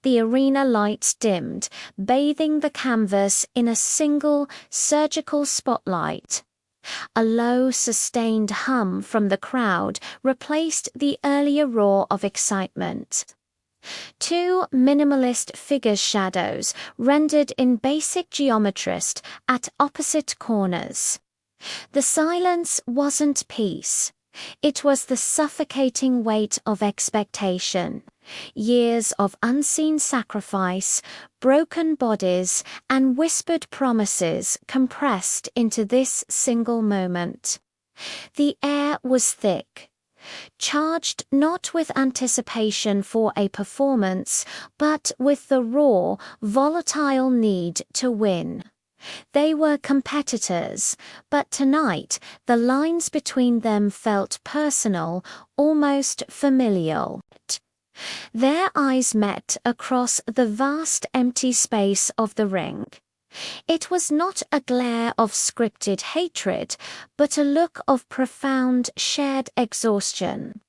the arena lights dimmed, bathing the canvas in a single, surgical spotlight. A low, sustained hum from the crowd replaced the earlier roar of excitement. Two minimalist figure shadows rendered in basic geometrist at opposite corners. The silence wasn't peace. It was the suffocating weight of expectation. Years of unseen sacrifice, broken bodies, and whispered promises compressed into this single moment. The air was thick, charged not with anticipation for a performance, but with the raw, volatile need to win. They were competitors, but tonight the lines between them felt personal, almost familial. Their eyes met across the vast empty space of the ring. It was not a glare of scripted hatred, but a look of profound shared exhaustion.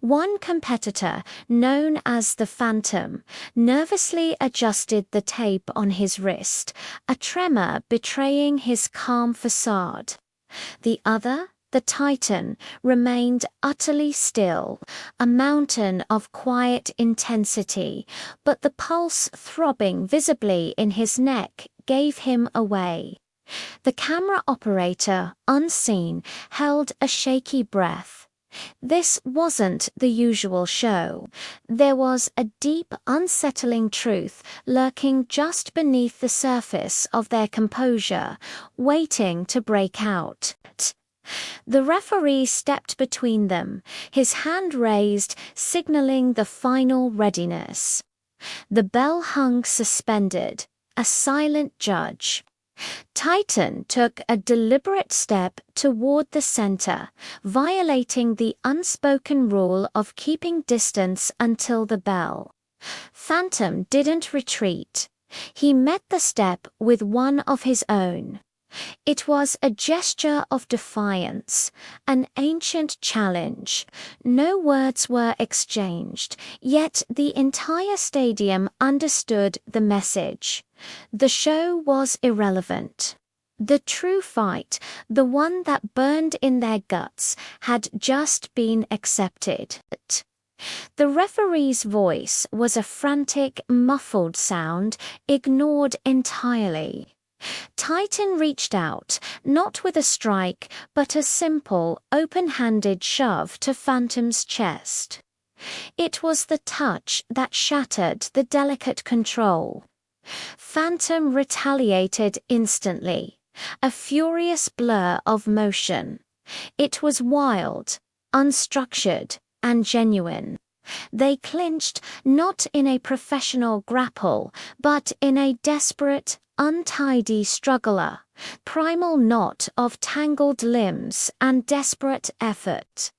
One competitor, known as the Phantom, nervously adjusted the tape on his wrist, a tremor betraying his calm facade. The other, the Titan, remained utterly still, a mountain of quiet intensity, but the pulse throbbing visibly in his neck gave him away. The camera operator, unseen, held a shaky breath. This wasn't the usual show. There was a deep, unsettling truth lurking just beneath the surface of their composure, waiting to break out. The referee stepped between them, his hand raised, signaling the final readiness. The bell hung suspended, a silent judge. Titan took a deliberate step toward the center, violating the unspoken rule of keeping distance until the bell. Phantom didn't retreat. He met the step with one of his own. It was a gesture of defiance, an ancient challenge. No words were exchanged, yet the entire stadium understood the message. The show was irrelevant. The true fight, the one that burned in their guts, had just been accepted. The referee's voice was a frantic, muffled sound, ignored entirely. Titan reached out, not with a strike, but a simple, open-handed shove to Phantom's chest. It was the touch that shattered the delicate control. Phantom retaliated instantly, a furious blur of motion. It was wild, unstructured, and genuine. They clinched not in a professional grapple, but in a desperate, untidy struggler, primal knot of tangled limbs and desperate effort.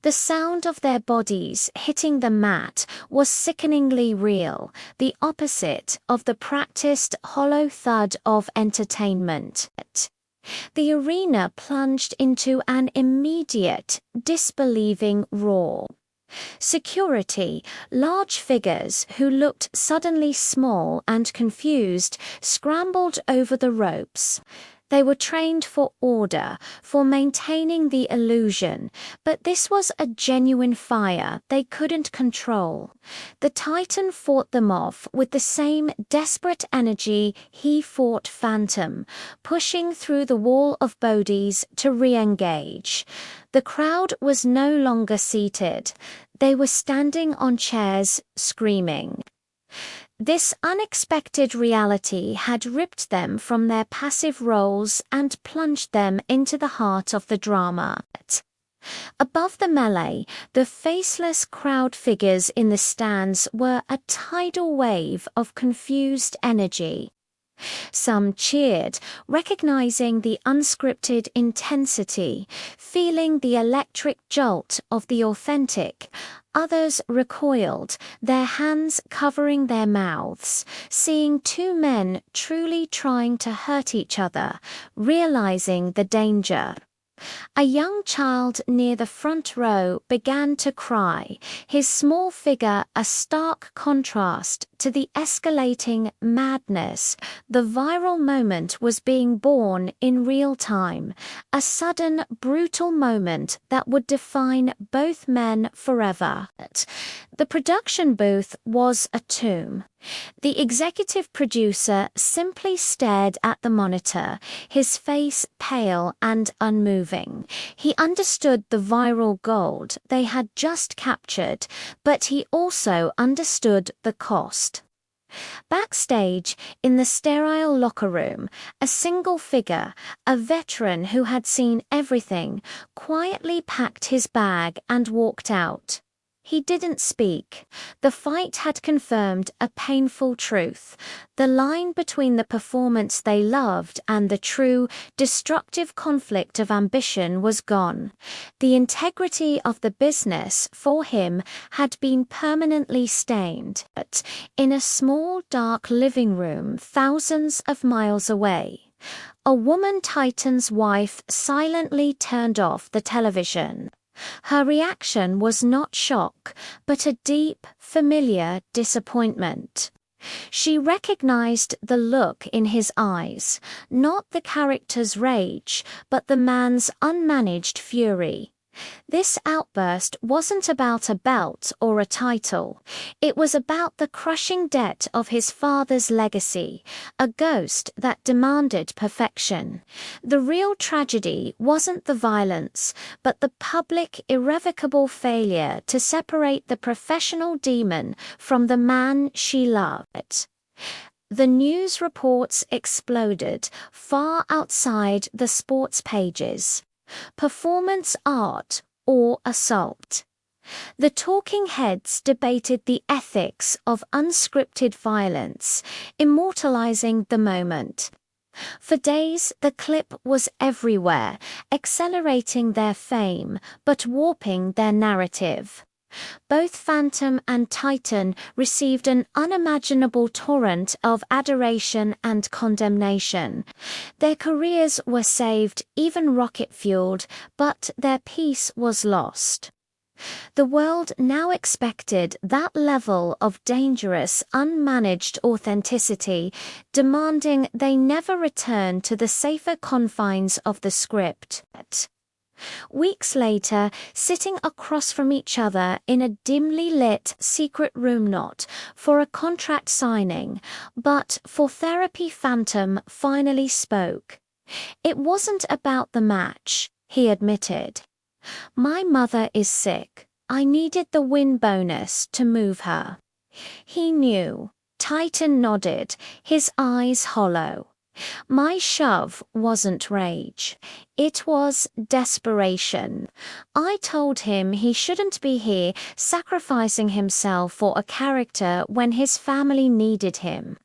The sound of their bodies hitting the mat was sickeningly real, the opposite of the practiced hollow thud of entertainment. The arena plunged into an immediate, disbelieving roar. Security, large figures who looked suddenly small and confused, scrambled over the ropes. They were trained for order, for maintaining the illusion, but this was a genuine fire they couldn't control. The Titan fought them off with the same desperate energy he fought Phantom, pushing through the wall of bodies to re-engage. The crowd was no longer seated. They were standing on chairs, screaming. This unexpected reality had ripped them from their passive roles and plunged them into the heart of the drama. Above the melee, the faceless crowd figures in the stands were a tidal wave of confused energy. Some cheered, recognizing the unscripted intensity, feeling the electric jolt of the authentic. Others recoiled, their hands covering their mouths, seeing two men truly trying to hurt each other, realizing the danger. A young child near the front row began to cry, his small figure a stark contrast to the escalating madness. The viral moment was being born in real time, a sudden, brutal moment that would define both men forever. The production booth was a tomb. The executive producer simply stared at the monitor, his face pale and unmoving. He understood the viral gold they had just captured, but he also understood the cost. Backstage, in the sterile locker room, a single figure, a veteran who had seen everything, quietly packed his bag and walked out. He didn't speak. The fight had confirmed a painful truth. The line between the performance they loved and the true, destructive conflict of ambition was gone. The integrity of the business, for him, had been permanently stained. But in a small, dark living room thousands of miles away, a woman Titan's wife silently turned off the television. Her reaction was not shock, but a deep, familiar disappointment. She recognized the look in his eyes, not the character's rage, but the man's unmanaged fury. This outburst wasn't about a belt or a title. It was about the crushing debt of his father's legacy, a ghost that demanded perfection. The real tragedy wasn't the violence, but the public, irrevocable failure to separate the professional demon from the man she loved. The news reports exploded far outside the sports pages. Performance art or assault. The talking heads debated the ethics of unscripted violence, immortalizing the moment. For days, the clip was everywhere, accelerating their fame, but warping their narrative. Both Phantom and Titan received an unimaginable torrent of adoration and condemnation. Their careers were saved, even rocket-fueled, but their peace was lost. The world now expected that level of dangerous, unmanaged authenticity, demanding they never return to the safer confines of the script. Weeks later, sitting across from each other in a dimly lit secret room, not for a contract signing, but for therapy, Phantom finally spoke. It wasn't about the match, he admitted. My mother is sick. I needed the win bonus to move her. He knew. Titan nodded, his eyes hollow. My shove wasn't rage. It was desperation. I told him he shouldn't be here sacrificing himself for a character when his family needed him.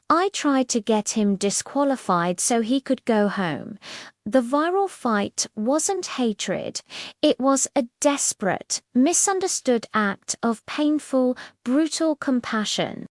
I tried to get him disqualified so he could go home. The viral fight wasn't hatred. It was a desperate, misunderstood act of painful, brutal compassion.